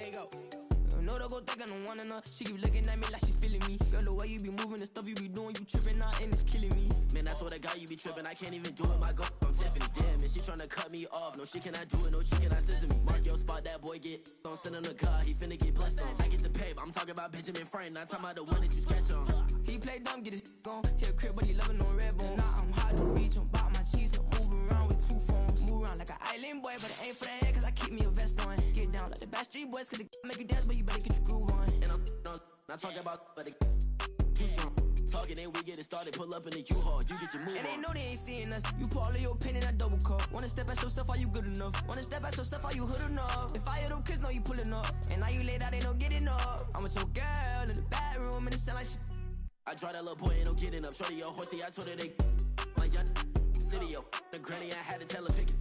There you go. No, don't go think I don't want enough. She keep looking at me like she feeling me. Girl, the way you be moving, the stuff you be doing, you tripping out and it's killing me. Man, that's what I got, you be tripping. I can't even do it, my go. I'm Tiffany, damn, and she tryna cut me off. No, she cannot do it, no, she cannot scissor me. Mark your spot, that boy get on. Send him to God, he finna get blessed on. I get the pay, I'm talking about Benjamin Franklin, not talking about the one that you sketch on. He play dumb, get his on. Hit a crib, but he loving on red bone. Now I'm hard to reach, I'm bout my cheese, I'm moving around with 2 phones. Move around like an island boy, but it ain't for the head, cause I keep me a vest on. Get down like the Backstreet Boys, cause it make you dance, but you better get your groove on. And I'm not talking about, but it too strong. Talking and we get it started, pull up in the U-Haul, you get your move and on. And they know they ain't seeing us, you put all of your pen in that double cup. Wanna step at yourself, are you good enough? Wanna step at yourself, are you hood enough? If I hear them kids know you pulling up, and now you laid out, they don't get enough. I'm with your girl in the bedroom, and it sound like shit. I draw that little boy, ain't no getting up. Shorty, yo, horsey, I told her they my young city, yo. The granny, I had to tell her pick it.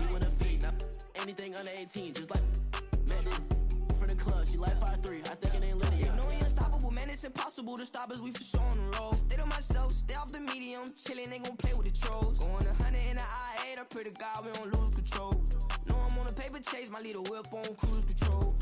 You wanna feed, now anything under 18, just like met this from the club, she like 5'3", I think it ain't Lydia. You know we unstoppable, man, it's impossible to stop us, we for sure on the road. Stay to myself, stay off the medium, chillin', they gon' play with the trolls. Going 100 in the I-8, I pray to God we don't lose control. Know I'm on a paper chase, my little whip on cruise control.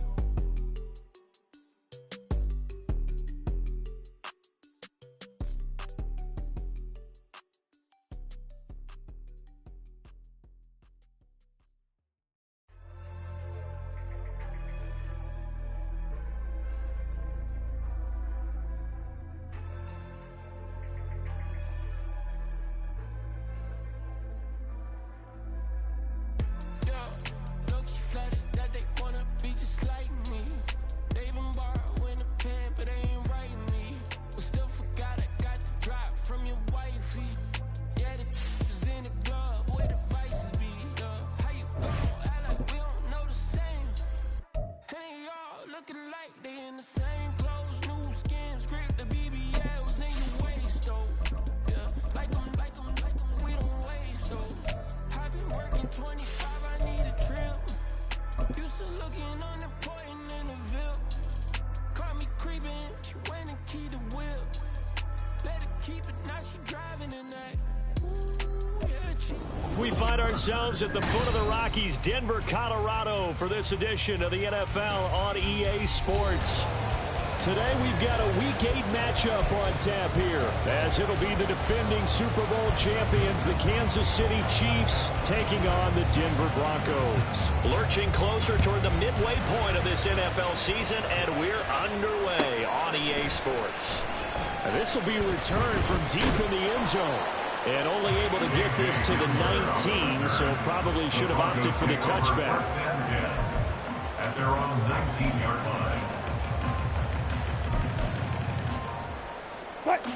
We find ourselves at the foot of the Rockies, Denver, Colorado, for this edition of the NFL on EA Sports. Today we've got a Week 8 matchup on tap here, as it'll be the defending Super Bowl champions, the Kansas City Chiefs, taking on the Denver Broncos. Lurching closer toward the midway point of this NFL season, and we're underway on EA Sports. This will be a return from deep in the end zone. And only able to get this to the 19, so probably should have opted for the touchback. At their own 19-yard line. What?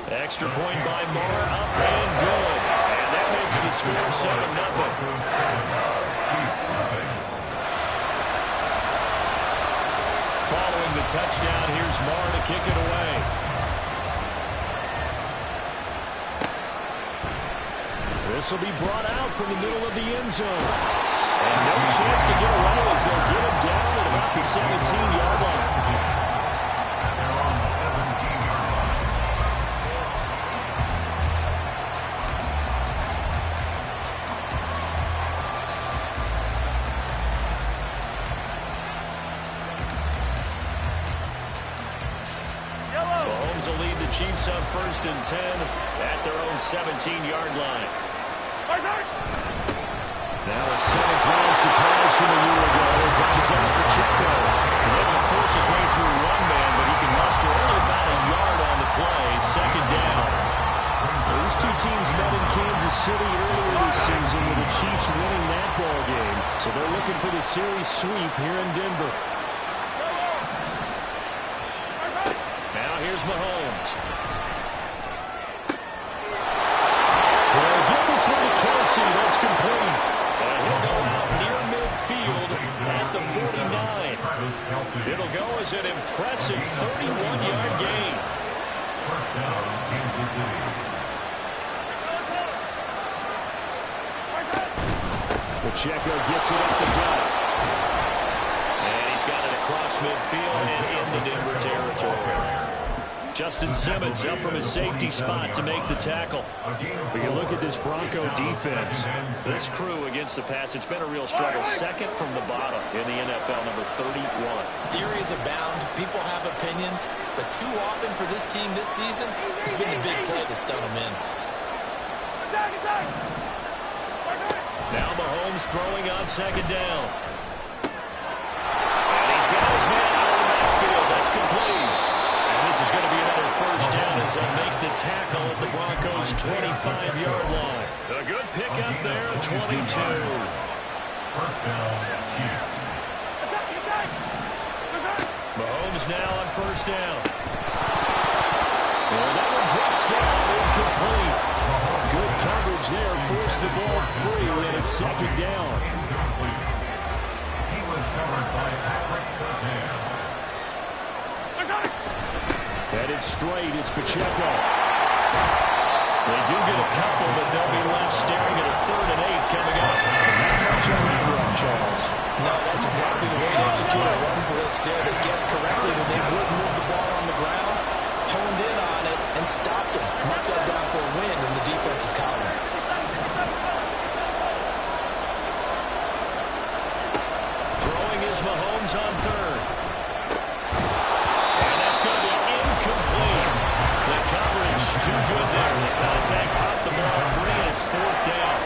Extra point by Moore, up and good. And that makes the score 7-0. Following the touchdown, here's Moore to kick it away. This will be brought out from the middle of the end zone. And no chance to get away as they'll get him down at about the 17-yard line. Chiefs up 1st and 10 at their own 17-yard line. Now a Saints round surprise from a year ago is Isaiah Pacheco. He can force his way through one man, but he can muster only about a yard on the play. 2nd down. These two teams met in Kansas City earlier this season with the Chiefs winning that ball game. So they're looking for the series sweep here in Denver. Here's Mahomes. Well, get this one to Kelsey. That's complete. And he'll go out near midfield at the 49. It'll go as an impressive 31-yard gain. First down, Kansas City. Pacheco gets it up the gut. And he's got it across midfield and into Denver territory. Justin Simmons up from his safety spot to make the tackle. When you look at this Bronco defense, this crew against the pass, it's been a real struggle. Second from the bottom in the NFL, number 31. Theories abound. People have opinions. But too often for this team this season, it's been the big play that's done them in. Now Mahomes throwing on second down. And he's got his man out of the backfield. That's complete. And this is going to be another first down as they make the tackle at the Broncos' 25-yard line. A good pickup there, 22. First down, Chiefs. Mahomes now on first down. And that one drops down, incomplete. Good coverage there, forced the ball free, and it's second down. Incomplete. He was covered by Patrick Surtain. Headed straight, it's Pacheco. They do get a couple, but they'll be left staring at a 3rd and 8 coming up. Not much on that run, Charles. No, that's exactly the way to execute a run blitz there. They guessed correctly that they would move the ball on the ground, honed in on it, and stopped them. Mark that down for a win in the defense's column. Throwing is Mahomes on 3rd. And that's going to be incomplete. The coverage too good there. The contact popped the ball free, and it's 4th down.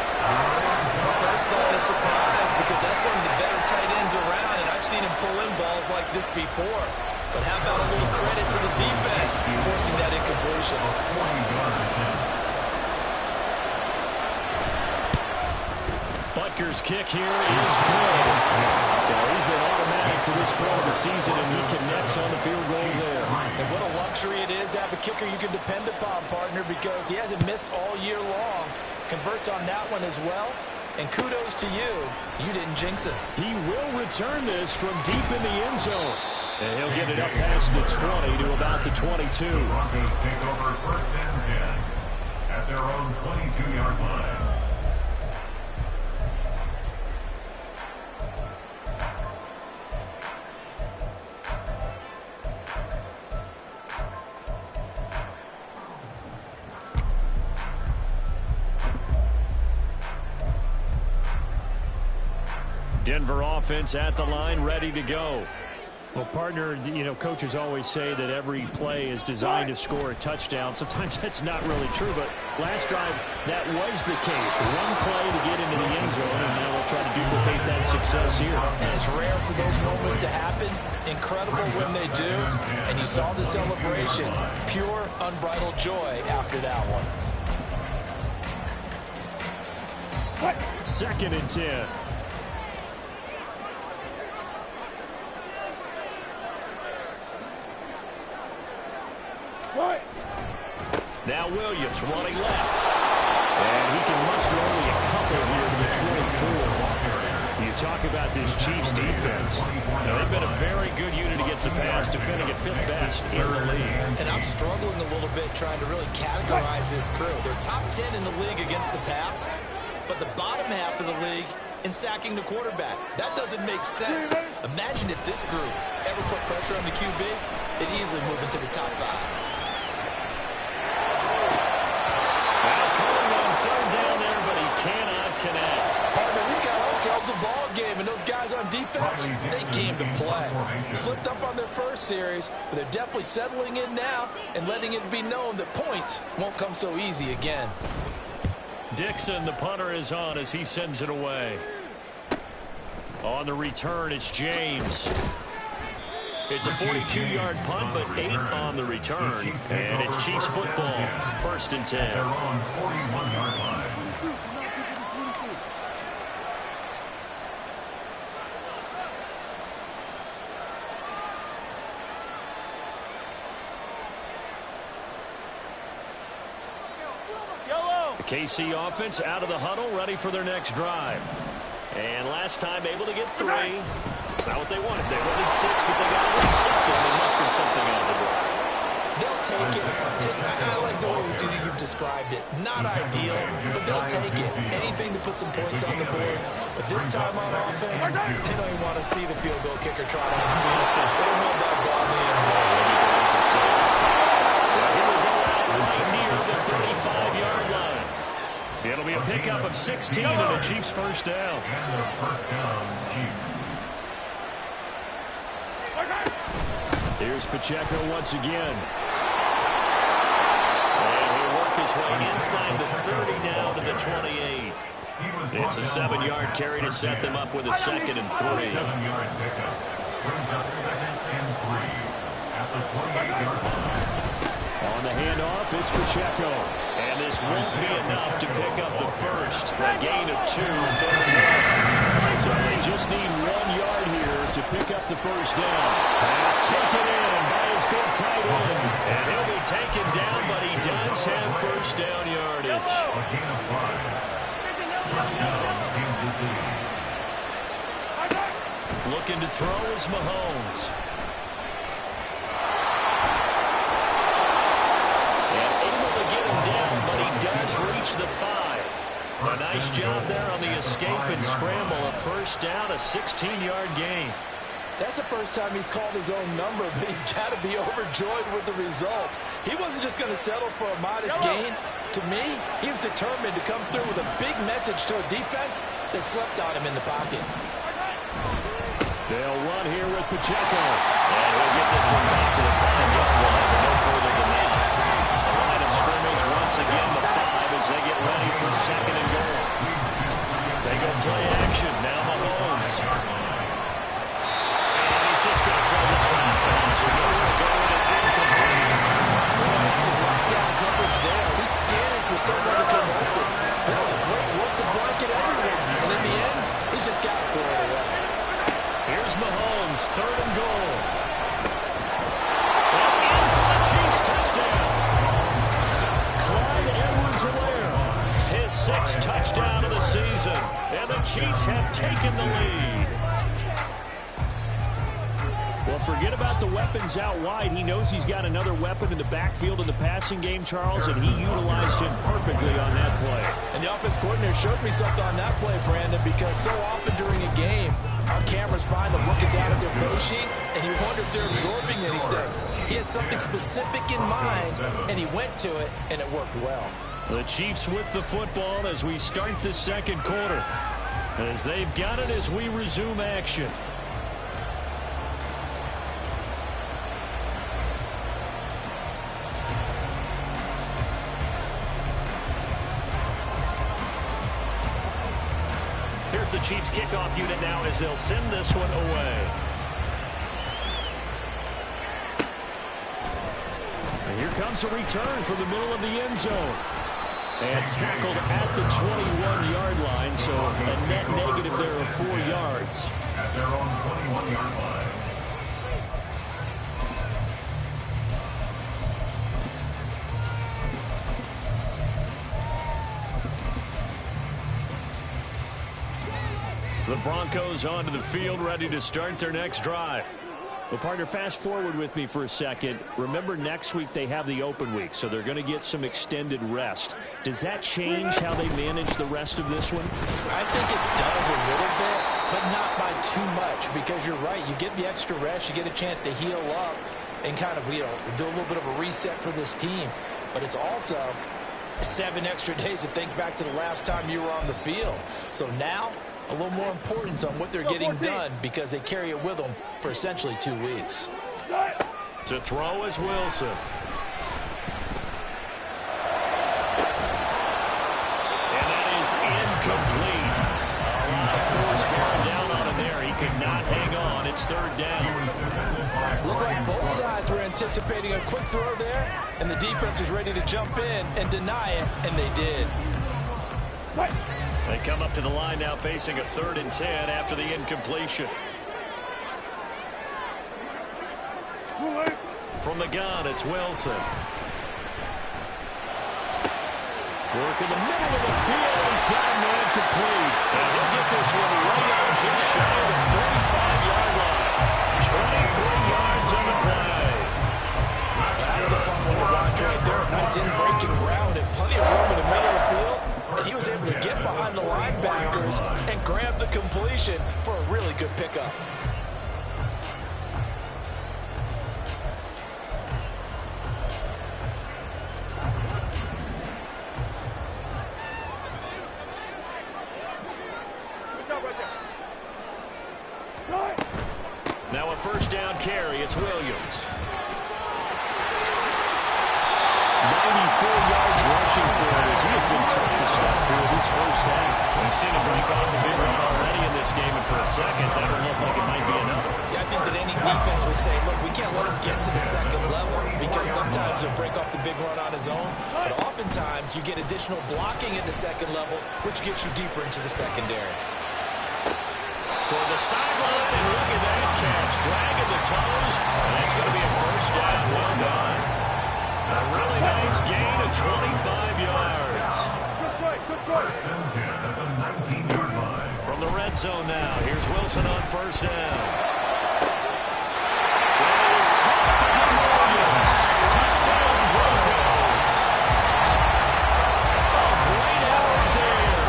My first thought is surprise because that's one of the better tight ends around, and I've seen him pull in balls like this before. But how about a little credit to the defense forcing that incompletion? Butker's kick here is good. So he's been automatic to this point of the season, and he connects on the field goal there. And what a luxury it is to have a kicker you can depend upon, partner, because he hasn't missed all year long. Converts on that one as well. And kudos to you. You didn't jinx it. He will return this from deep in the end zone. And he'll get it up past the 20 to about the 22. The Broncos take over 1st and 10 at their own 22-yard line. Denver offense at the line, ready to go. Well, partner, you know, coaches always say that every play is designed to score a touchdown. Sometimes that's not really true, but last drive, that was the case. One play to get into the end zone, and now they'll try to duplicate that success here. And it's rare for those moments to happen. Incredible when they do. And you saw the celebration. Pure, unbridled joy after that one. 2nd and 10. Now Williams running left. And he can muster only a couple here to the 24. You talk about this Chiefs defense. Now, they've been a very good unit against the pass, defending at 5th best in the league. And I'm struggling a little bit trying to really categorize this crew. They're top 10 in the league against the pass, but the bottom half of the league in sacking the quarterback. That doesn't make sense. Imagine if this group ever put pressure on the QB, they'd easily move into the top 5. A ball game, and those guys on defense, they came to play. Slipped up on their first series, but they're definitely settling in now and letting it be known that points won't come so easy again. Dixon, the punter, is on as he sends it away. On the return, it's James. It's a 42-yard punt, but 8 on the return, and it's Chiefs football, 1st and 10. They're on 41-yard line. KC offense out of the huddle, ready for their next drive. And last time able to get 3. It's not what they wanted. They wanted 6, but they got a little something. They mustered something out of the door. They'll take it. I like the way you've described it. Not ideal, but they'll take it. Anything to put some points on the board. But this time on offense, they don't even want to see the field goal kicker try to field. They don't want that ball in the end zone. Here we go out right near the 35-yard line. It'll be a pickup of 16 and a Chiefs first down. And the first down, Chiefs. Here's Pacheco once again. And he'll work his way inside the 30 now to the 28. It's a 7-yard carry to set them up with a 2nd and 3. 7-yard pickup. Brings up 2nd and 3 at the 28-yard line. On the handoff, it's Pacheco. And this won't be enough to pick up the first. A gain of 2, 3rd down. So they just need 1 yard here to pick up the first down. Pass taken in by his big tight end. And he'll be taken down, but he does have first down yardage. A gain of 5. First down, Kansas City. Looking to throw is Mahomes. Reach the 5. A nice job there on the escape and scramble. A first down, a 16-yard gain. That's the first time he's called his own number, but he's got to be overjoyed with the results. He wasn't just going to settle for a modest gain. To me, he was determined to come through with a big message to a defense that slept on him in the pocket. They'll run here with Pacheco. And he'll get this one back to the 5-yard line, but no further than that. The line of scrimmage once again, the 5 as they get ready for 2nd and goal. They go play action. Now Mahomes. And he's just going to throw this one. So nowhere to go and incomplete. Well, that was lockdown coverage there. He's scanning for someone to come open. That was great. Work the blanket everywhere. And in the end, he's just got to throw it away. Here's Mahomes, 3rd and goal. And in for the Chiefs touchdown. Clyde Edwards-Helaire, his 6th touchdown of the season. And the Chiefs have taken the lead. Well, forget about the weapons out wide. He knows he's got another weapon in the backfield in the passing game, Charles, and he utilized him perfectly on that play. And the offense coordinator showed me something on that play, Brandon, because so often during a game, our cameras find them looking down at their play sheets, and you wonder if they're absorbing anything. He had something specific in mind, and he went to it, and it worked well. The Chiefs with the football as we start the 2nd quarter, as they've got it as we resume action. Here's the Chiefs kickoff unit now as they'll send this one away. And here comes a return from the middle of the end zone. And tackled at the 21-yard line, so a net negative there of 4 yards. At their own 21-yard line. The Broncos onto the field, ready to start their next drive. Well, partner, fast forward with me for a second. Remember, next week they have the open week, so they're going to get some extended rest. Does that change how they manage the rest of this one? I think it does a little bit, but not by too much, because you're right. You get the extra rest, you get a chance to heal up and kind of, do a little bit of a reset for this team. But it's also 7 extra days to think back to the last time you were on the field. So now, a little more importance on what they're getting done because they carry it with them for essentially 2 weeks. To throw is Wilson. And that is incomplete. A lot of force bearing down on him there. He could not hang on. It's 3rd down. Looked like both sides were anticipating a quick throw there, and the defense was ready to jump in and deny it, and they did. They come up to the line now facing a 3rd and 10 after the incompletion. From the gun, it's Wilson. Work in the middle of the field. He's got a man complete. And he'll get this one right out just shy of the 35-yard line. 23 yards on the play. That's a fun one to watch right there. Nice in-breaking route and plenty of room in the middle of the field. And he was able to get behind the linebackers and grab the completion for a really good pickup. Now a first down carry. It's Williams. 94 yards rushing for it as he has been tough to stop here this first half. We've seen him break off a big run already in this game, and for a second, that'll look like it might be enough. Yeah, I think that any defense would say, look, we can't let him get to the second level because sometimes he'll break off the big run on his own, but oftentimes you get additional blocking at the second level, which gets you deeper into the secondary. Toward the sideline, and look at that catch. Dragging the toes, and that's going to be a first down. Well done. A really nice gain of 25 yards. First and 10 at the 19-yard line. From the red zone now, here's Wilson on first down. That is caught by Williams. Touchdown, Broncos. A great effort there.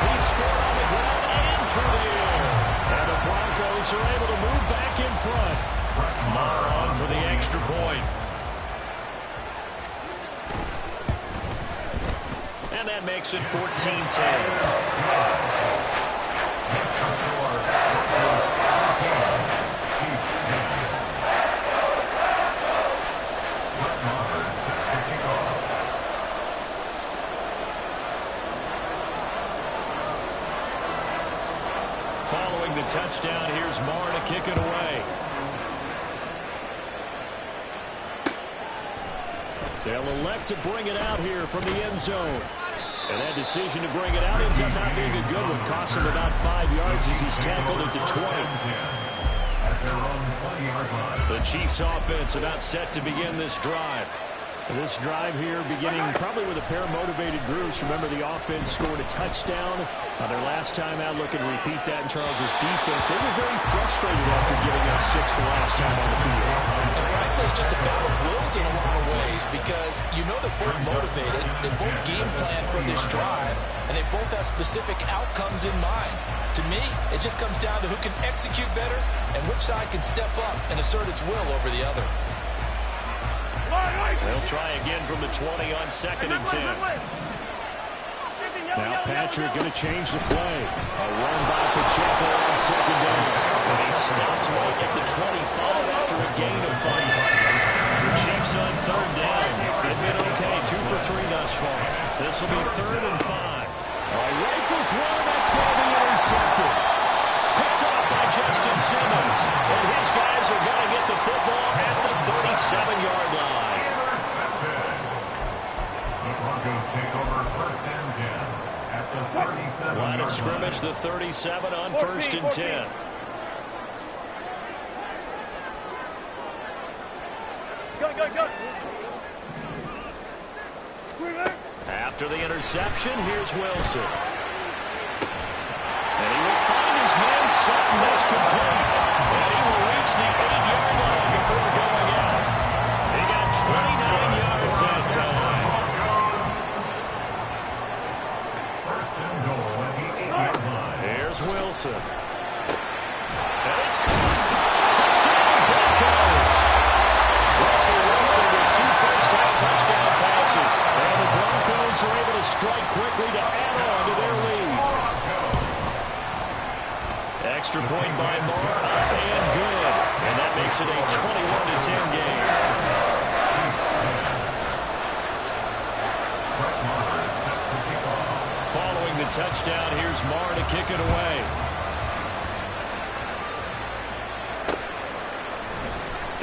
He scored on the ground and through the air. And the Broncos are able to move back in front. Marr on for the extra point. And that makes it 14-10. Following the touchdown, here's Marr to kick it away. They'll elect to bring it out here from the end zone. And that decision to bring it out ends up not being a good one. Cost him about 5 yards as he's tackled at the 20. At their own 20-yard line. The Chiefs offense about set to begin this drive. This drive here beginning probably with a pair of motivated groups. Remember, the offense scored a touchdown their last time out. Looking to repeat that in Charles's defense. They were very frustrated after giving up 6 the last time on the field. And frankly, it's just a battle of wills in a lot of ways because you know they're both motivated, they both game plan for this drive, and they both have specific outcomes in mind. To me, it just comes down to who can execute better and which side can step up and assert its will over the other. They'll try again from the 20 on 2nd and 10. Now Patrick going to change the play. A run by Pacheco on 2nd down. And he stopped right at the 25 after a gain of 5. The Chiefs on 3rd down. They've been okay, 2 for 3 thus far. This will be 3rd and 5. Rifles one, that's going to be intercepted. Picked off by Justin Simmons. And his guys are going to get the football at the 37-yard line. The Broncos take over first and 10 at the 37-yard line. Line of scrimmage, the 37 on 1st and 10. Go. After the interception, here's Wilson. And he will find his man Sutton. That's complete. And he will reach the 8-yard line before going out. He got 29 yards that time. First and goal at the 8-yard line. Here's Wilson. And it's caught. Touchdown, Broncos. Russell Wilson with 2 first-half touchdown passes. And the Broncos are able to strike quickly to add on to their lead. Extra point by Marr, up and good. And that makes it a 21-10 game. Following the touchdown, here's Marr to kick it away.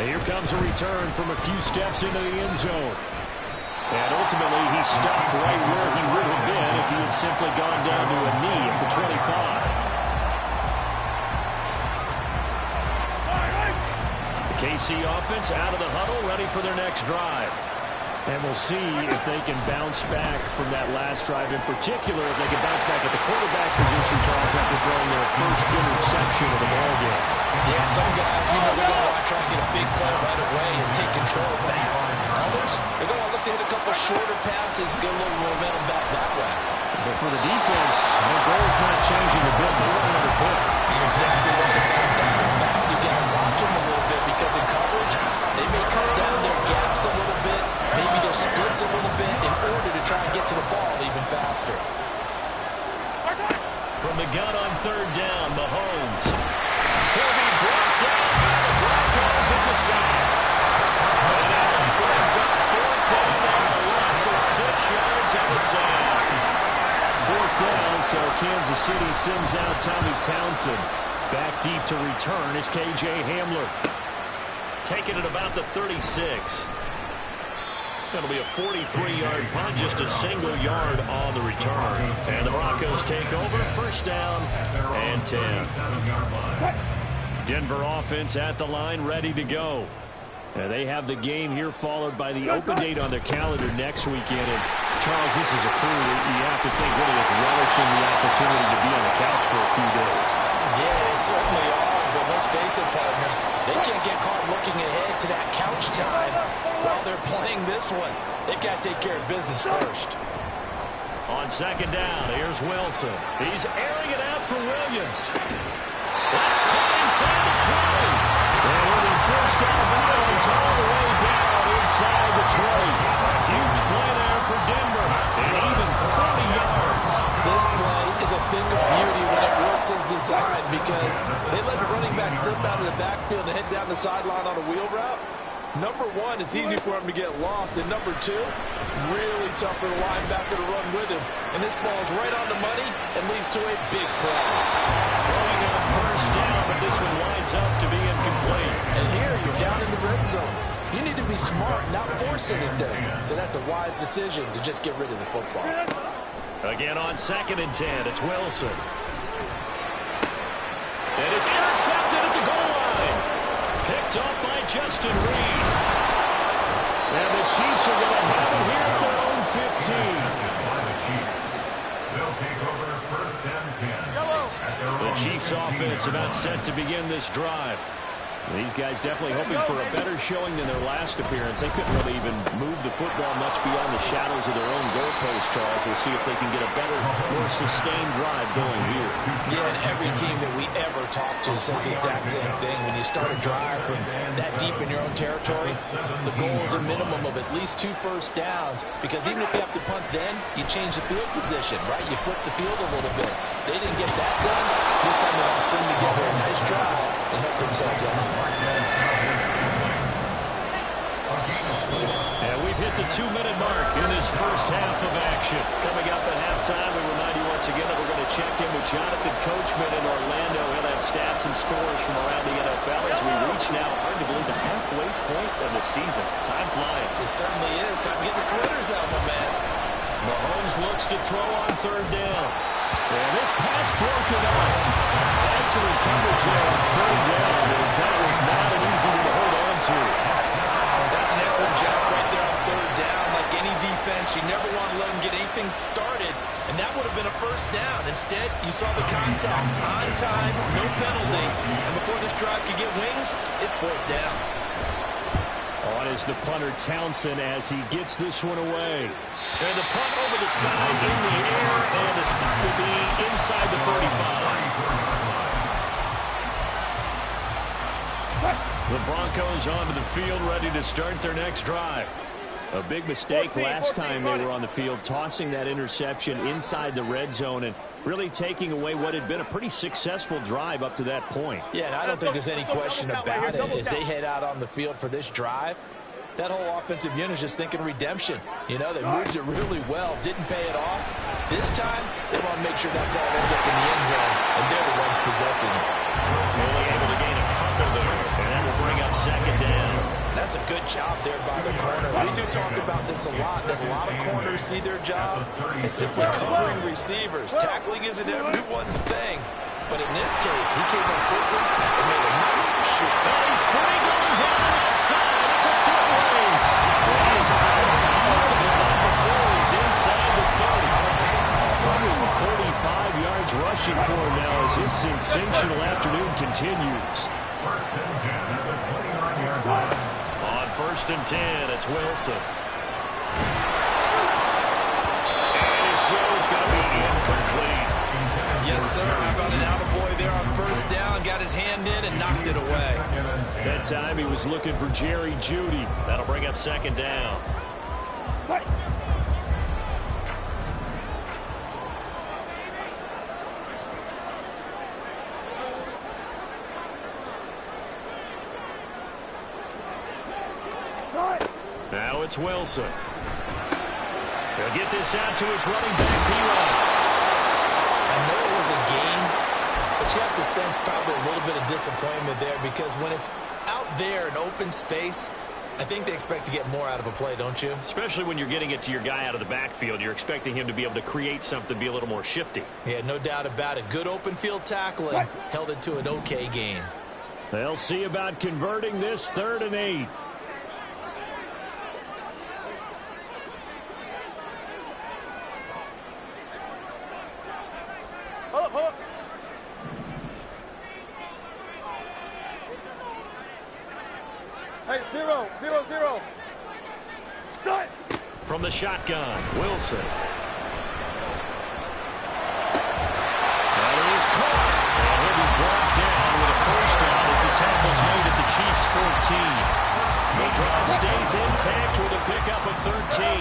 And here comes a return from a few steps into the end zone. And ultimately, he stopped right where he would have been if he had simply gone down to a knee at the 25. The KC offense out of the huddle, ready for their next drive. And we'll see if they can bounce back from that last drive. In particular, if they can bounce back at the quarterback position, Charles, after throwing their first interception of the ballgame. Yeah, some guys, they're going to want to try and get a big play right away and take control back. Others, they're going to look to hit a couple shorter passes, get a little momentum back that way. But for the defense, their goal is not changing a bit. They want another pick. You're exactly right about that. In fact, you got to watch them a little bit because in coverage, they may cut down their gaps a little bit, maybe their splits a little bit in order to try and get to the ball even faster. From the gun on third down, Mahomes. He'll be brought down by the Broncos. It's a sack. And Allen brings up fourth down and a loss of 6 yards and a sack. Fourth down, so Kansas City sends out Tommy Townsend. Back deep to return is K.J. Hamler. Taking it about the 36. That'll be a 43-yard punt, just a single yard on the return. And the Broncos take over, first down and 10. Denver offense at the line, ready to go. They have the game here followed by the open date on their calendar next weekend. And Charles, this is a crew you have to think really is relishing the opportunity to be on the couch for a few days. Yeah, they certainly are, but let's face it, partner. They can't get caught looking ahead to that couch time while they're playing this one. They've got to take care of business first. On second down, here's Wilson. He's airing it out for Williams. That's caught inside the 20. And with a first down, Williams all the way down inside the 20. A huge play there for Denver. And even 40 yards. This play is a thing of beauty when it works as designed because they let the running back slip out of the backfield and head down the sideline on a wheel route. Number one, it's easy for him to get lost. And number two, really tough for the linebacker to run with him. And this ball is right on the money and leads to a big play. Throwing on first down, but this one winds up to be incomplete. And here, you're down in the red zone. You need to be smart, not force anything. So that's a wise decision to just get rid of the football. Again on second and 10, it's Wilson. And it's intercepted at the goal line. Picked up by Justin Reed. And the Chiefs are going to have it here at their own 15. They'll take over first and 10. The Chiefs offense about set to begin this drive. These guys definitely hoping for a better showing than their last appearance. They couldn't really even move the football much beyond the shadows of their own goalpost, Charles. We'll see if they can get a better, more sustained drive going here. Yeah, and every team that we ever talk to says the exact same thing. When you start a drive from that deep in your own territory, the goal is a minimum of at least 2 first downs, because even if you have to punt then, you change the field position, right? You flip the field a little bit. They didn't get that done. This time they want to string together a nice drive and help themselves out. And we've hit the 2-minute mark in this first half of action. Coming up at halftime, we remind you once again that we're going to check in with Jonathan Coachman in Orlando. He'll have stats and scores from around the NFL as we reach now, hard to believe, the halfway point of the season. Time flying. It certainly is. Time to get the sweaters out, my man. Mahomes looks to throw on third down. And this pass broken up. Excellent coverage there on third down, as that was not an easy one to hold on to. That's an excellent job right there on third down. Like any defense, you never want to let them get anything started, and that would have been a first down. Instead, you saw the contact on time, no penalty, and before this drive could get wings, it's fourth down. On is the punter Townsend as he gets this one away. And the punt over the side in the air, and the spot will be inside the 35. The Broncos onto the field, ready to start their next drive. A big mistake last time they were on the field, tossing that interception inside the red zone and really taking away what had been a pretty successful drive up to that point. Yeah, and I don't think there's any question about it. As they head out on the field for this drive, that whole offensive unit is just thinking redemption. You know, they moved it really well, didn't pay it off. This time, they want to make sure that ball ends up in the end zone, and they're the ones possessing it. Only able to gain a couple there, and that will bring up second down. That's a good job there by the corner. We do talk about this a lot, that a lot of corners see their job as simply covering receivers. Tackling isn't everyone's thing. But in this case, he came up quickly and made a nice shoot. And he's free going down the left side. It's a foot race. He's out of bounds. celebration for him now as his sensational afternoon continues. First and 10 at the 29-yard line. On 1st and 10, it's Wilson. And his throw's going to be incomplete. Yes, sir. How about an attaboy there on 1st down? Got his hand in and knocked it away. That time he was looking for Jerry Jeudy. That'll bring up 2nd down. Now it's Wilson. He'll get this out to his running back, P-Rod. I know it was a game, but you have to sense probably a little bit of disappointment there because when it's out there in open space, I think they expect to get more out of a play, don't you? Especially when you're getting it to your guy out of the backfield. You're expecting him to be able to create something, be a little more shifty. Yeah, no doubt about it. Good open field tackling. Held it to an okay gain. They'll see about converting this 3rd and 8. Hey, 0, 0, 0. Start. From the shotgun, Wilson. That is caught. And he'll be brought down with a 1st down as the tackle's made at the Chiefs' 14. The drive stays intact with a pickup of 13.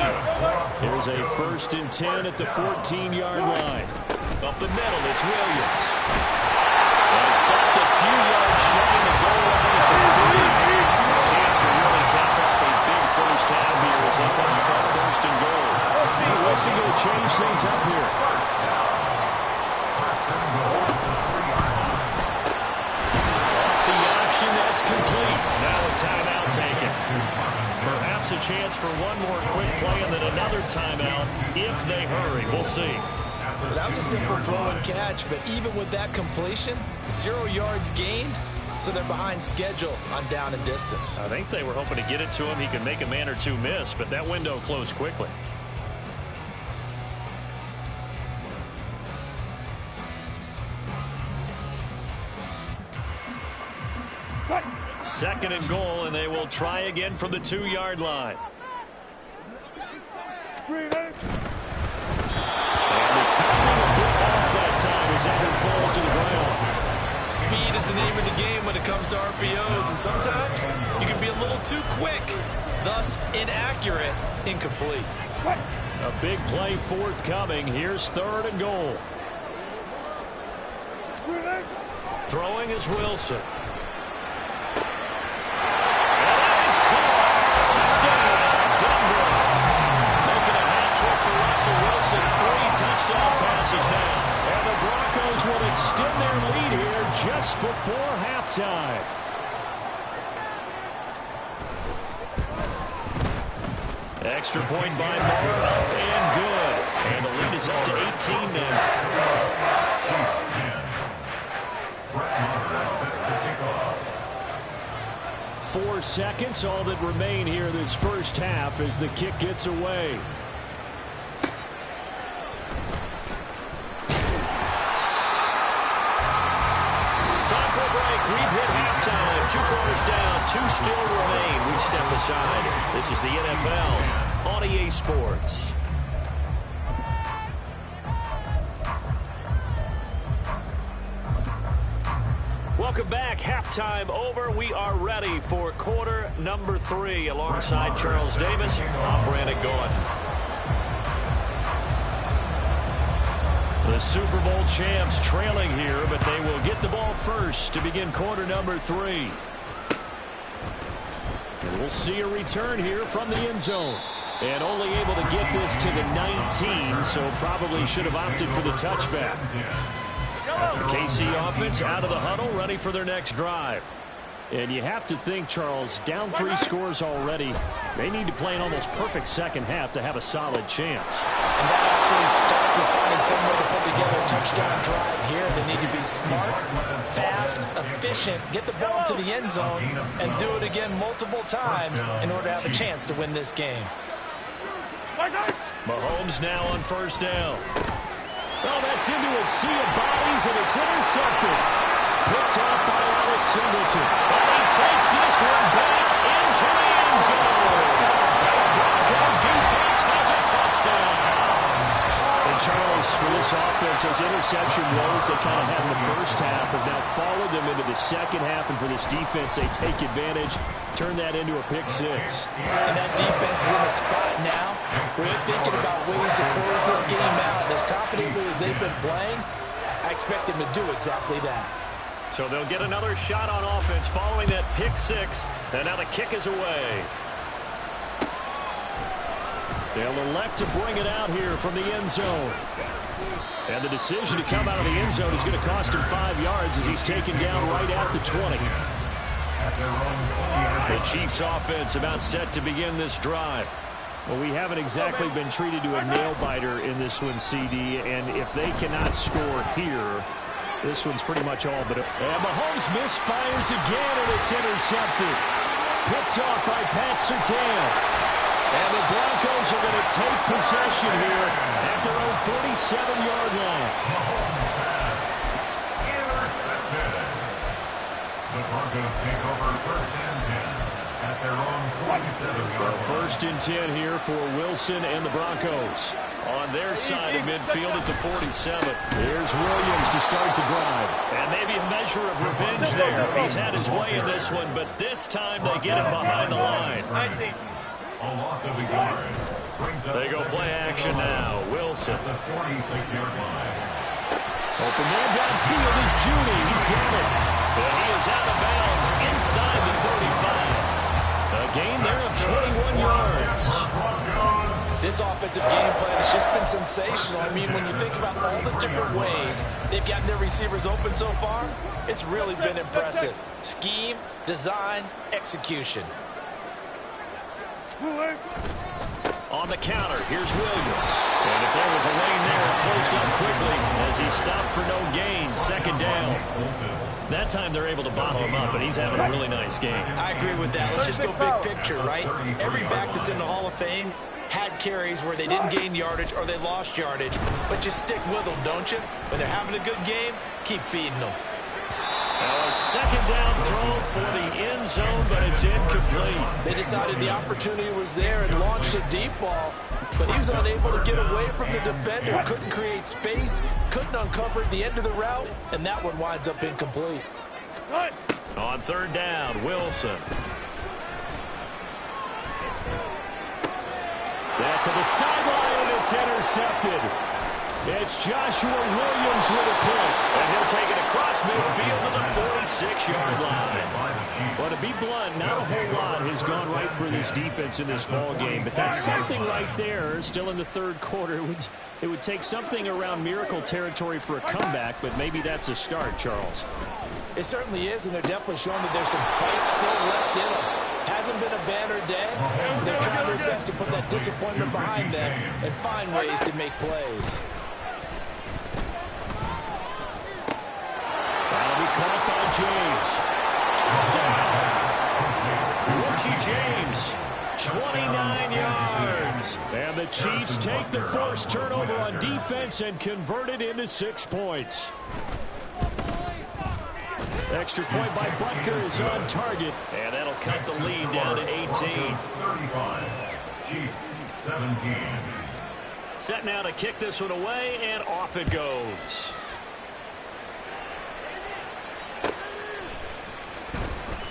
Here's a 1st and 10 at the 14-yard line. Up the middle, it's Williams. And stopped a few yards shy of the goal line at the 3. Chance to really cap off a big 1st half here as they come up on 1st and goal. Wilson going to change things up here. Off the option, that's complete. Now a timeout taken. Perhaps a chance for one more quick play and then another timeout if they hurry. We'll see. Well, that was a simple throw and catch, but even with that completion, 0 yards gained, so they're behind schedule on down and distance. I think they were hoping to get it to him. He could make a man or two miss, but that window closed quickly. Second and goal, and they will try again from the 2-yard line. And the timing a bit off that time as Evan falls to the ground. Speed is the name of the game when it comes to RPOs, and sometimes you can be a little too quick, thus inaccurate, incomplete. A big play forthcoming. Here's 3rd and goal. Throwing is Wilson. And that is caught. Touchdown, Denver. Making a hat trick for Russell Wilson. 3 touchdown passes now. And the Broncos will extend their lead here just before halftime. Extra point by Moore, up and good. And the lead is up to 18 now. Chiefs 10. Brett Maher set to kick off. 4 seconds, all that remain here this 1st half as the kick gets away. Time for a break. We've hit halftime. 2 quarters down, 2 still remain. We step aside. This is the NFL on EA Sports. Welcome back. Halftime over. We are ready for quarter number 3. Alongside Charles Davis, I'm Brandon Gordon. The Super Bowl champs trailing here, but they will get the ball first to begin quarter number 3. And we'll see a return here from the end zone. And only able to get this to the 19, so probably should have opted for the touchback. KC offense out of the huddle, ready for their next drive. And you have to think, Charles, down 3 scores already. They need to play an almost perfect second half to have a solid chance. And that actually starts with finding some way to put together a touchdown drive here. They need to be smart, fast, efficient, get the ball to the end zone, and do it again multiple times in order to have a chance to win this game. Mahomes now on 1st down. Oh, that's into a sea of bodies, and it's intercepted. Picked off by Alex Singleton. And he takes this one back into the end zone. The Bronco defense has a touchdown. And Charles, for this offense, those interception woes they kind of had in the first half have now followed them into the second half. And for this defense, they take advantage, turn that into a pick six. And that defense is in a spot now where they're thinking about ways to close this game out. As confidently as they've been playing, I expect them to do exactly that. So they'll get another shot on offense following that pick six. And now the kick is away. They'll elect to bring it out here from the end zone. And the decision to come out of the end zone is going to cost him 5 yards as he's taken down right at the 20. The Chiefs offense about set to begin this drive. Well, we haven't exactly been treated to a nail-biter in this one, CD. And if they cannot score here, this one's pretty much all but... And Mahomes misfires again, and it's intercepted. Picked off by Pat Surtain. And the Broncos are going to take possession here at their own 47-yard line. Intercepted. The Broncos take over first and 10 at their own 47-yard line. First and 10 here for Wilson and the Broncos. On their side of midfield at the 47. Here's Williams to start the drive. And maybe a measure of revenge there. He's had his way in this one, but this time they get him behind the line. They go play action now. Wilson. The 46-yard line. Open man downfield is Judy. He's got it. But he is out of bounds inside the 35. A gain there of 21 yards. This offensive game plan has just been sensational. I mean, when you think about all the different ways they've gotten their receivers open so far, it's really been impressive. Scheme, design, execution. On the counter, here's Williams. And if there was a lane there, it closed up quickly as he stopped for no gain. Second down. That time they're able to bottle him up, and he's having a really nice game. I agree with that. Let's just go big picture, right? Every back that's in the Hall of Fame had carries where they didn't gain yardage or they lost yardage, but you stick with them, don't you? When they're having a good game, keep feeding them. Now a second down throw for the end zone, but it's incomplete. They decided the opportunity was there and launched a deep ball, but he was unable to get away from the defender, couldn't create space, couldn't uncover the end of the route, and that one winds up incomplete. On third down, Wilson. That's to the sideline, and it's intercepted. It's Joshua Williams with a pick. And he'll take it across midfield to the 46-yard line. Well, to be blunt, not a whole lot has gone right for this defense in this ball game, but that's something right there. Still in the third quarter. It would take something around miracle territory for a comeback, but maybe that's a start, Charles. It certainly is, and they're definitely showing that there's some fight still left in them. Hasn't been a banner day. They're trying their best to put that disappointment behind them and find ways to make plays. That'll be caught by James. Touchdown. Richie James, 29 yards. And the Chiefs take the first turnover on defense and convert it into 6 points. Extra point by Butker is on target. And that'll cut the lead down to 18. 35. Chiefs 17. Set now to kick this one away, and off it goes.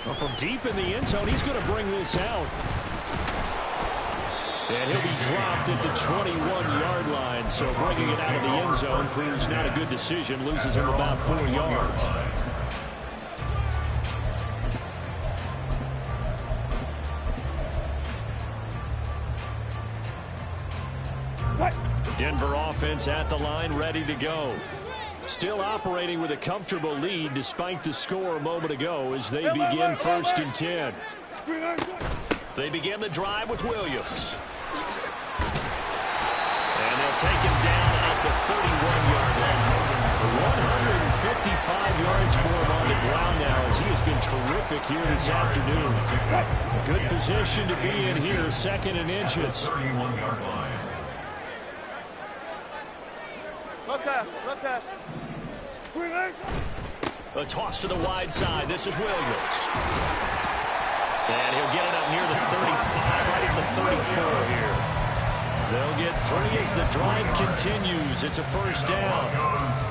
Well, from deep in the end zone, he's going to bring this out. And he'll be dropped at the 21-yard line. So bringing it out of the end zone proves not a good decision. Loses him about 4 yards. Denver offense at the line, ready to go. Still operating with a comfortable lead despite the score a moment ago as they begin first and 10. They begin the drive with Williams. And they'll take him down at the 31-yard line. 155 yards for him on the ground now as he has been terrific here this afternoon. Good position to be in here, second and inches. 31-yard line. Okay. A toss to the wide side. This is Williams. And he'll get it up near the 35, right at the 34 here. They'll get 3 as the drive continues. It's a first down.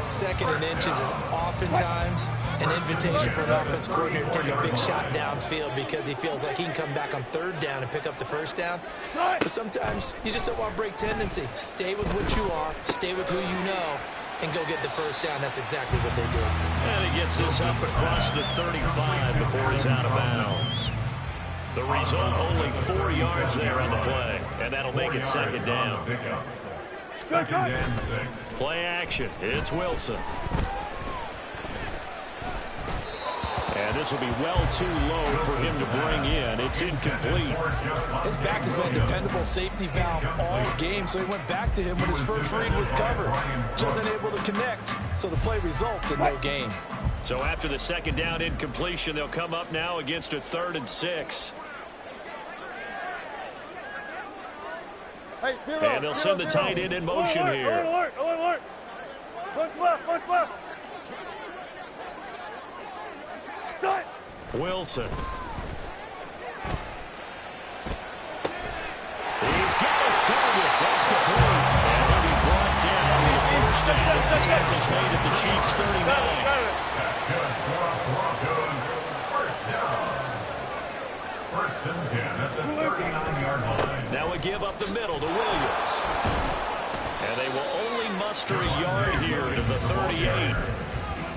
2nd and inches is oftentimes an invitation for an offense coordinator to take a big shot downfield because he feels like he can come back on 3rd down and pick up the first down. But sometimes you just don't want to break tendency. Stay with what you are, stay with who you know, and go get the first down. That's exactly what they did. And he gets this up across the 35 before he's out of bounds. The result, only 4 yards there on the play, and that'll make it 2nd down. 2nd and 6. Play action. It's Wilson. And this will be well too low for him to bring in. It's incomplete. His back has been a dependable safety valve all game, so he went back to him when his first read was covered. Just unable to connect, so the play results in no gain. So after the 2nd down incompletion, they'll come up now against a 3rd and 6. Hey, And they'll send the tight end in motion here. Alert. Look left. Start. Wilson. He's got his target. That's complete. And he'll be brought down on the first down as the tackle's made at the Chiefs' 39. That's good for Broncos. First down. 1st and 10 at the 39-yard line. Now a give up the middle to Williams. And they will only muster a yard here to the 38.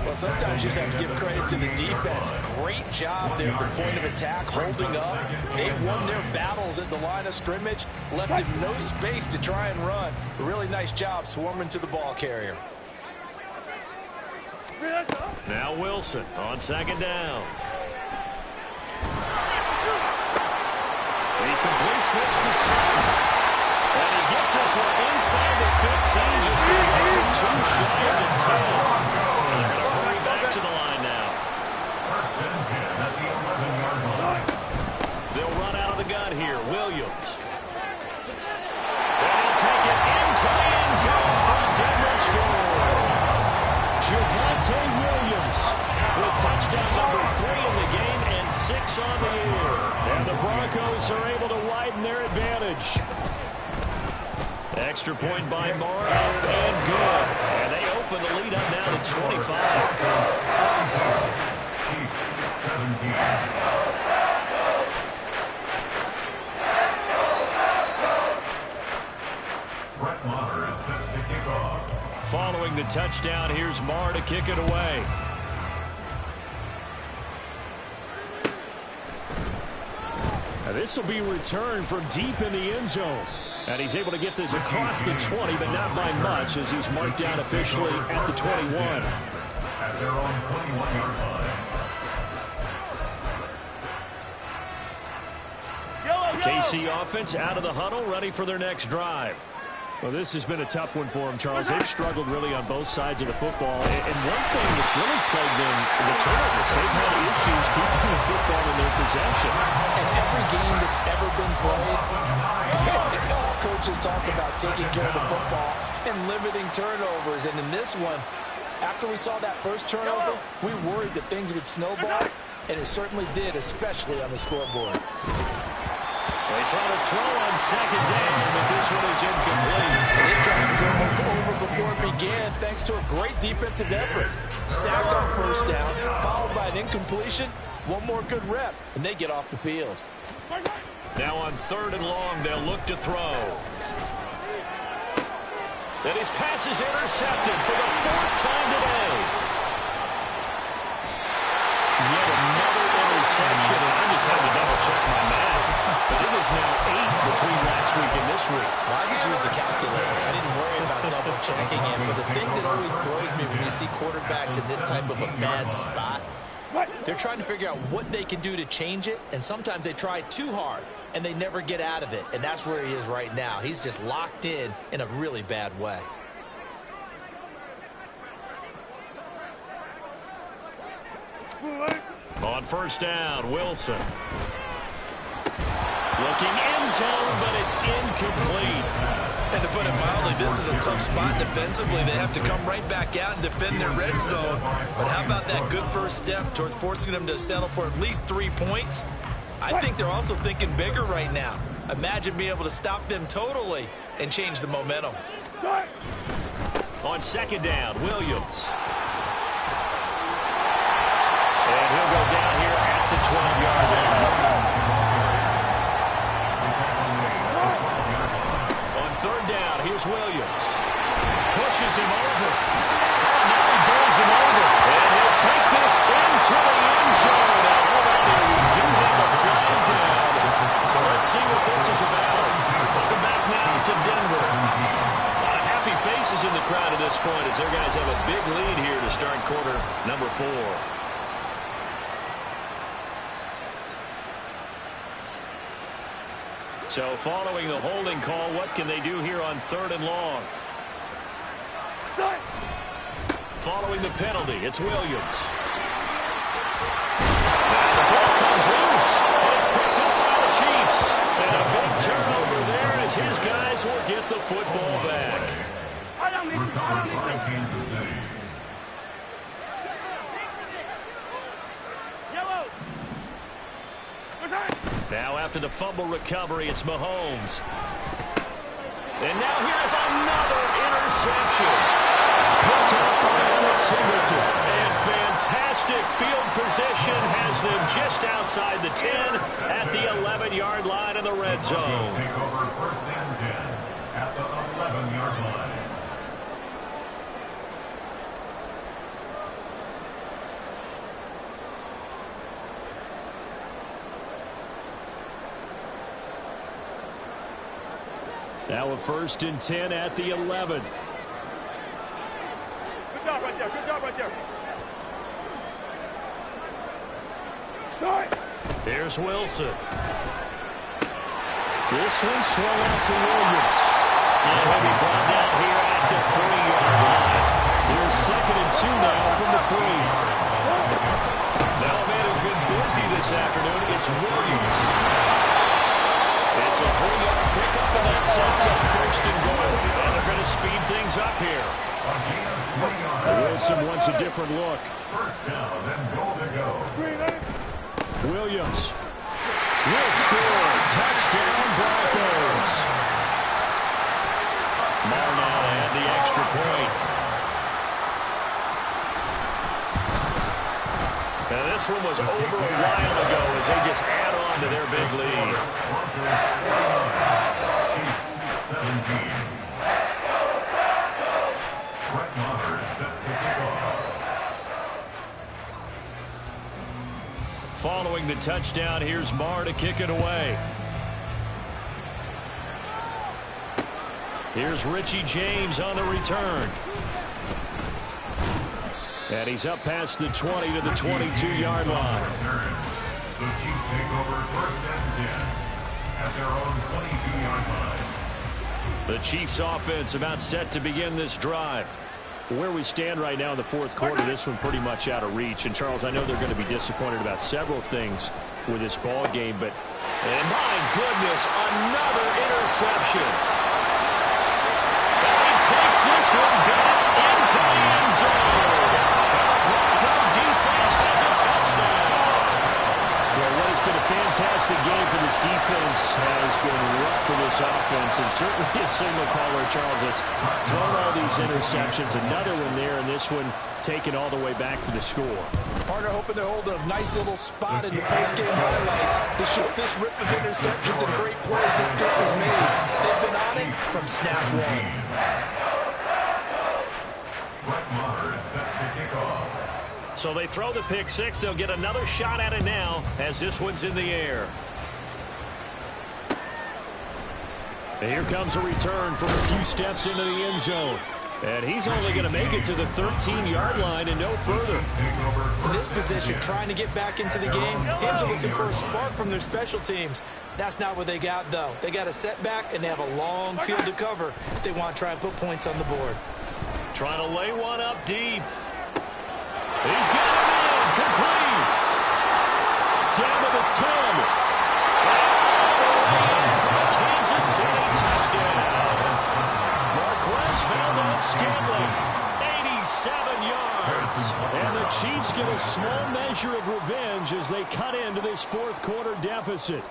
Well, sometimes you just have to give credit to the defense. Great job there at the point of attack, holding up. They won their battles at the line of scrimmage, left him no space to try and run. A really nice job swarming to the ball carrier. Now Wilson on 2nd down. He completes this to Sutton. And he gets this one inside the 15, just a yard too shy of the 10. And they're going to hurry back to the line now. 1st and 10 at the 11-yard line. They'll run out of the gun here. Williams. And he'll take it into the end zone for a Denver score. Javonte Williams with touchdown number 3 in the game and 6 on the year. And the Broncos are able to widen their advantage. Extra point by Marr, and good. And they open the lead up now to 25. Chiefs 17. Brett Maher is set to kick off. Following the touchdown, here's Marr to kick it away. Now this will be returned from deep in the end zone. And he's able to get this across the 20, but not by much, as he's marked down officially at the 21. At their own 21-yard line. KC offense out of the huddle, ready for their next drive. Well, this has been a tough one for them, Charles. They've struggled really on both sides of the football. And one thing that's really plagued them, the turnovers. They've had issues keeping the football in their possession. And every game that's ever been played, all coaches talk about taking care of the football and limiting turnovers. And in this one, after we saw that first turnover, we worried that things would snowball, and it certainly did, especially on the scoreboard. They try to throw on 2nd down, but this one is incomplete. This drive was almost over before it began, thanks to a great defensive effort. Sack on 1st down, followed by an incompletion. One more good rep, and they get off the field. Now on 3rd and long, they'll look to throw. And his pass is intercepted for the 4th time today. Yet another interception, and I just had to double-check my math. But it is now 8 between last week and this week. Well, I just used the calculator. I didn't worry about double-checking it. But the thing that always throws me when you see quarterbacks in this type of a bad spot, they're trying to figure out what they can do to change it, and sometimes they try too hard, and they never get out of it. And that's where he is right now. He's just locked in a really bad way. On 1st down, Wilson. Looking end zone, but it's incomplete. And to put it mildly, this is a tough spot defensively. They have to come right back out and defend their red zone. But how about that good first step towards forcing them to settle for at least 3 points? I think they're also thinking bigger right now. Imagine being able to stop them totally and change the momentum. On second down, Williams. And he'll go down here at the 12-yard line. On third down, here's Williams. Pushes him over. Now he bowls him over. And he'll take this into the end zone. And already we do have a flag down. So let's see what this is about. Welcome back now to Denver. A lot of happy faces in the crowd at this point as their guys have a big lead here to start quarter number 4. So following the holding call, what can they do here on third and long? Following the penalty, it's Williams. Now the ball comes loose, and it's picked up by the Chiefs. And a big turnover there as his guys will get the football back. Recovered by Kansas City. Now after the fumble recovery, it's Mahomes. And now here's another interception. Picked up by Emmett Singleton. And fantastic field position has them just outside the 10 at the 11-yard line in the red zone. Take over first and 10 at the 11-yard line. Now a first and 10 at the 11. Good job right there. Good job right there. Start. Here's Wilson. This one swung out to Williams. And he'll be brought down here at the 3-yard line. Here's second and 2 now from the 3. Now a man who's been busy this afternoon, it's Williams. It's a 3-yard pickup, and that sets up first and goal. And they're going to speed things up here. Wilson wants a different look. First down and goal to go. Williams will score. Touchdown, Broncos. Marnow had the extra point. And this one was over a while ago as they just add on to their big lead. Chiefs 17. Brett Maher is set to kick off. Following the touchdown, here's Maher to kick it away. Here's Richie James on the return. And he's up past the 20 to the 22-yard line. The Chiefs take over first and 10 at their own 22-yard line. The Chiefs offense about set to begin this drive. Where we stand right now in the fourth quarter, this one pretty much out of reach. And, Charles, I know they're going to be disappointed about several things with this ball game, but, and my goodness, another interception. And he takes this one back into the end zone. Bronco defense has a touchdown. Well, what has been a fantastic game for this defense has been rough for this offense, and certainly a signal caller, Charles, that's thrown all these interceptions. Another one there, and this one taken all the way back for the score. Partner hoping to hold a nice little spot in the post-game highlights to show this rip of interceptions and great plays this group has made. They've been on it from snap one. Brett Maher is set to kick off. So they throw the pick six. They'll get another shot at it now as this one's in the air. And here comes a return from a few steps into the end zone. And he's only going to make it to the 13-yard line and no further. In this position, trying to get back into the game, teams are looking for a spark from their special teams. That's not what they got, though. They got a setback, and they have a long field to cover if they want to try and put points on the board. Trying to lay one up deep. He's got it in, complete. Down to the 10. And all the way in for a Kansas City touchdown. Chiefs get a small measure of revenge as they cut into this fourth quarter deficit.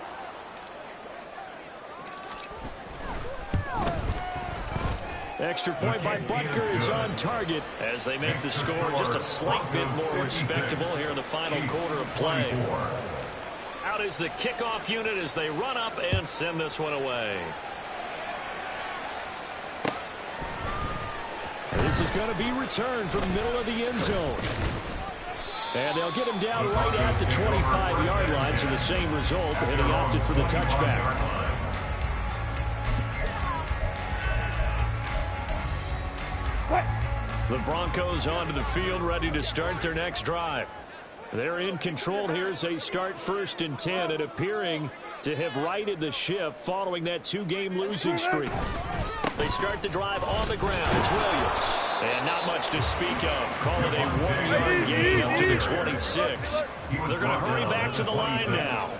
Extra point by Butker is on target as they make the score just a slight bit more respectable here in the final quarter of play. Out is the kickoff unit as they run up and send this one away. This is going to be returned from the middle of the end zone. And they'll get him down right at the 25-yard line, so the same result, and he opted for the touchback. The Broncos onto the field, ready to start their next drive. They're in control here as they start 1st and 10 and appearing to have righted the ship following that 2-game losing streak. They start the drive on the ground. It's Williams. And not much to speak of. Call it a 1-yard gain up to the 26. They're going to hurry back to the line now.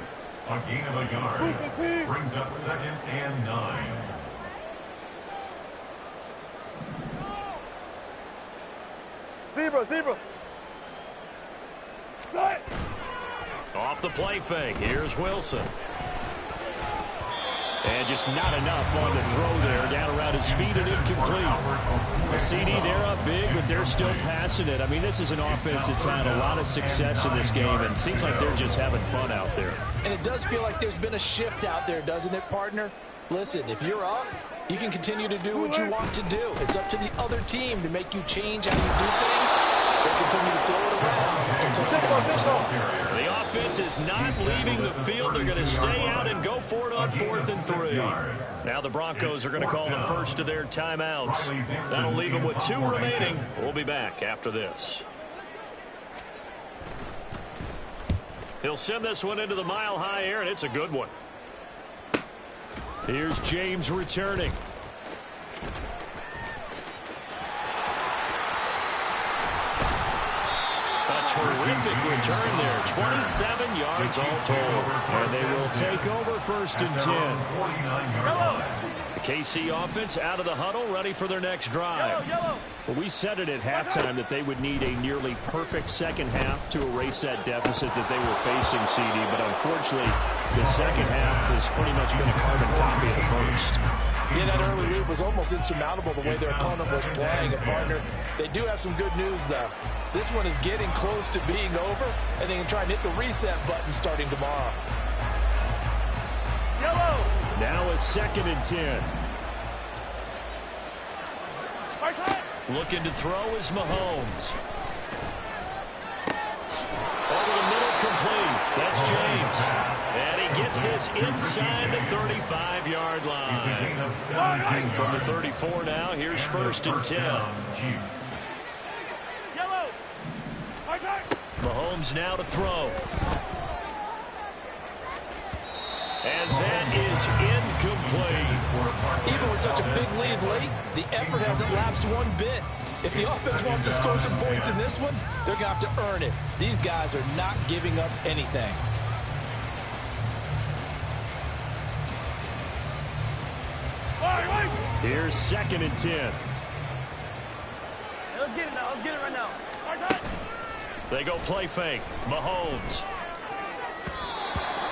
A gain of a yard brings up 2nd and 9. Zebra. Start. Off the play fake. Here's Wilson. And just not enough on the throw there. Down around his feet and incomplete. A CD, they're up big, but they're still passing it. I mean, this is an offense that's had a lot of success in this game, and it seems like they're just having fun out there. And it does feel like there's been a shift out there, doesn't it, partner? Listen, if you're up, you can continue to do what you want to do. It's up to the other team to make you change how you do things. They continue to throw it around until the offense is not leaving the field. They're going to stay out and go for it on 4th and 3. Now the Broncos are going to call the first of their timeouts. That'll leave them with 2 remaining. We'll be back after this. He'll send this one into the mile-high air, and it's a good one. Here's James returning. A terrific return there. 27 yards all told. And they will take over 1st and 10. The KC offense out of the huddle, ready for their next drive. Well, we said it at halftime that they would need a nearly perfect second half to erase that deficit that they were facing, CD. But unfortunately, the second half has pretty much been a carbon copy of the first. Yeah, that early lead was almost insurmountable the way their opponent was playing. And, partner, they do have some good news, though. This one is getting close to being over, and they can try and hit the reset button starting tomorrow. Yellow. Now a 2nd and 10. Looking to throw is Mahomes. Over the middle, complete. That's James. And he gets this inside the 35-yard line. From the 34 now, here's 1st and 10. Mahomes now to throw. And that is incomplete. Even with such a big lead late, the effort hasn't lapsed one bit. If the offense wants to score some points in this one, they're going to have to earn it. These guys are not giving up anything. Here's 2nd and 10. Let's get it now. Let's get it right now. They go play fake. Mahomes.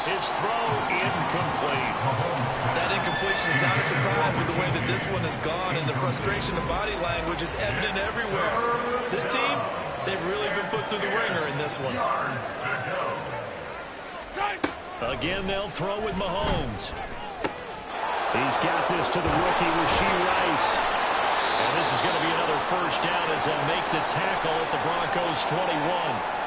His throw incomplete. That incompletion is not a surprise with the way that this one has gone, and the frustration of body language is evident everywhere. This team, they've really been put through the ringer in this one. Again, they'll throw with Mahomes. He's got this to the rookie, Rashee Rice. And this is going to be another first down as they make the tackle at the Broncos' 21.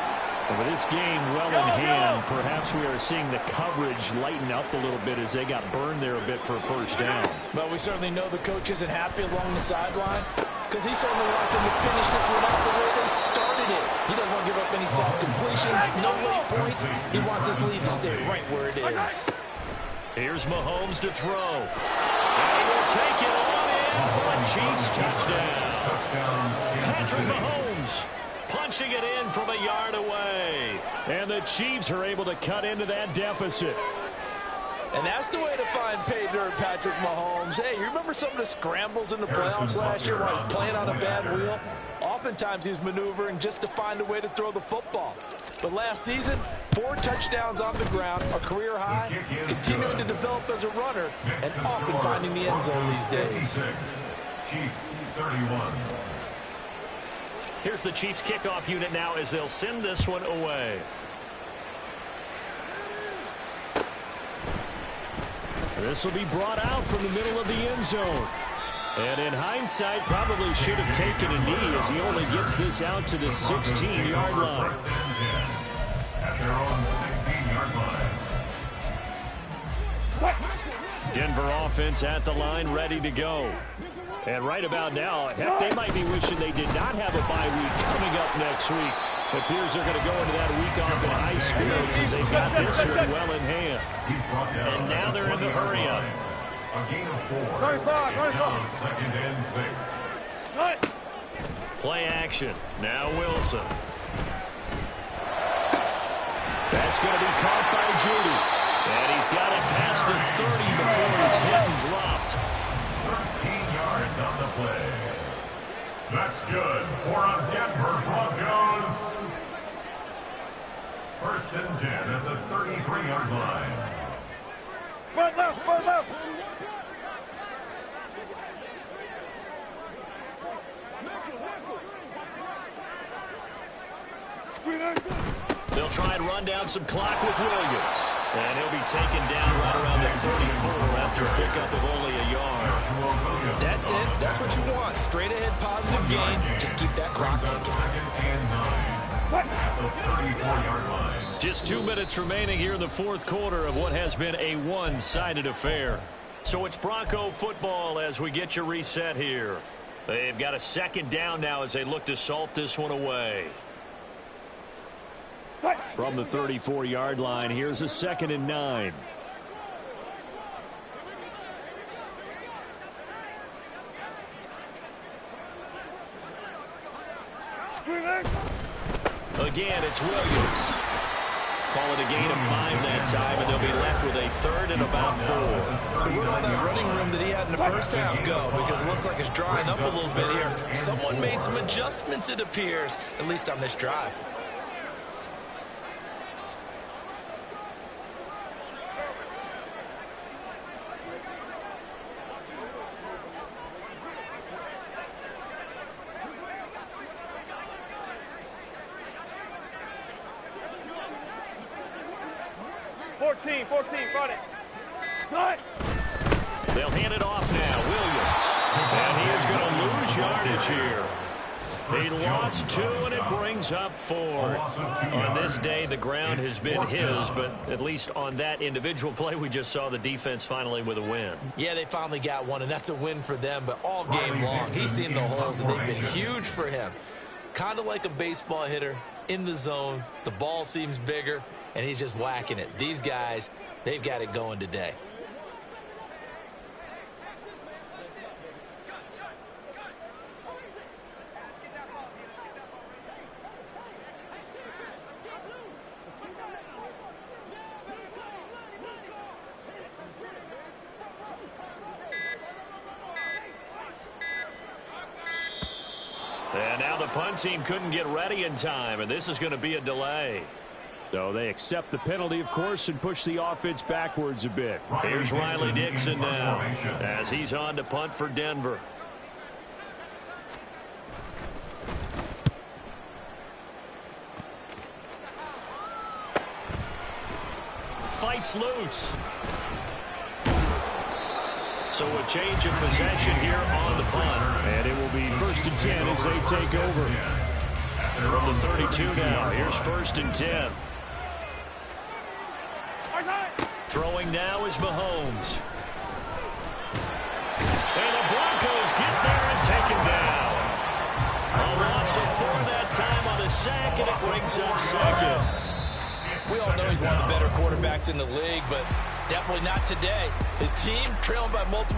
And with this game well in hand, perhaps we are seeing the coverage lighten up a little bit as they got burned there a bit for a first down. But we certainly know the coach isn't happy along the sideline because he certainly wants them to finish this one off the way they started it. He doesn't want to give up any soft completions, no late points. He wants his lead to stay right where it is. Here's Mahomes to throw. And he will take it on in for a Chiefs touchdown. Patrick Mahomes punching it in from a yard away. And the Chiefs are able to cut into that deficit. And that's the way to find pay dirt, Patrick Mahomes. Hey, you remember some of the scrambles in the playoffs last year while he's playing on a bad wheel? Oftentimes he's maneuvering just to find a way to throw the football. But last season, 4 touchdowns on the ground, a career high, continuing to develop as a runner, and often finding the end zone these days. Chiefs 31. Here's the Chiefs kickoff unit now as they'll send this one away. This will be brought out from the middle of the end zone. And in hindsight, probably should have taken a knee as he only gets this out to the 16-yard line. First and 10 at their own 16-yard line. Denver offense at the line, ready to go. And right about now, heck, they might be wishing they did not have a bye week coming up next week. It appears they're going to go into that week off in high spirits as they've got this one well in hand. And now they're in the hurry up. A gain of 4. It's now 2nd and 6. Play action. Now Wilson. That's going to be caught by Judy. And he's got it past the 30 before he's hit and dropped. 13 yards on the play. That's good for a Denver Broncos. 1st and 10 at the 33-yard line. Right left, right left. They'll try and run down some clock with Williams. And he'll be taken down right around the 34 after a pickup of only a yard. That's it. That's what you want. Straight ahead positive gain. Just keep that clock ticking. 2nd and 9 at the 34-yard line. Just 2 minutes remaining here in the fourth quarter of what has been a one-sided affair. So it's Bronco football as we get your reset here. They've got a 2nd down now as they look to salt this one away. From the 34-yard line, here's a 2nd and 9. Again, it's Williams. Call it a gain of 5 that time, and they'll be left with a 3rd and about 4. So where'd all that running room that he had in the first half go? Because it looks like it's drying up a little bit here. Someone made some adjustments, it appears, at least on this drive. Got it. Start. They'll hand it off now. Williams. And he is going to lose yardage here. He lost 2, and it brings up 4. On this day, the ground has been his, but at least on that individual play, we just saw the defense finally with a win. Yeah, they finally got one, and that's a win for them, but all game long, he's seen the holes, and they've been huge for him. Kind of like a baseball hitter in the zone. The ball seems bigger, and he's just whacking it. These guys, they've got it going today. And now the punt team couldn't get ready in time, and this is going to be a delay. So they accept the penalty, of course, and push the offense backwards a bit. Here's Riley Dixon now as he's on to punt for Denver. Fights loose. So a change of possession here on the punt. And it will be 1st and 10 as they take over. From the 32 now, here's 1st and 10. Throwing now is Mahomes. And the Broncos get there and take him down. A loss of 4 that time on the sack, and it brings up 2nd. We all know he's one of the better quarterbacks in the league, but definitely not today. His team trailing by multiple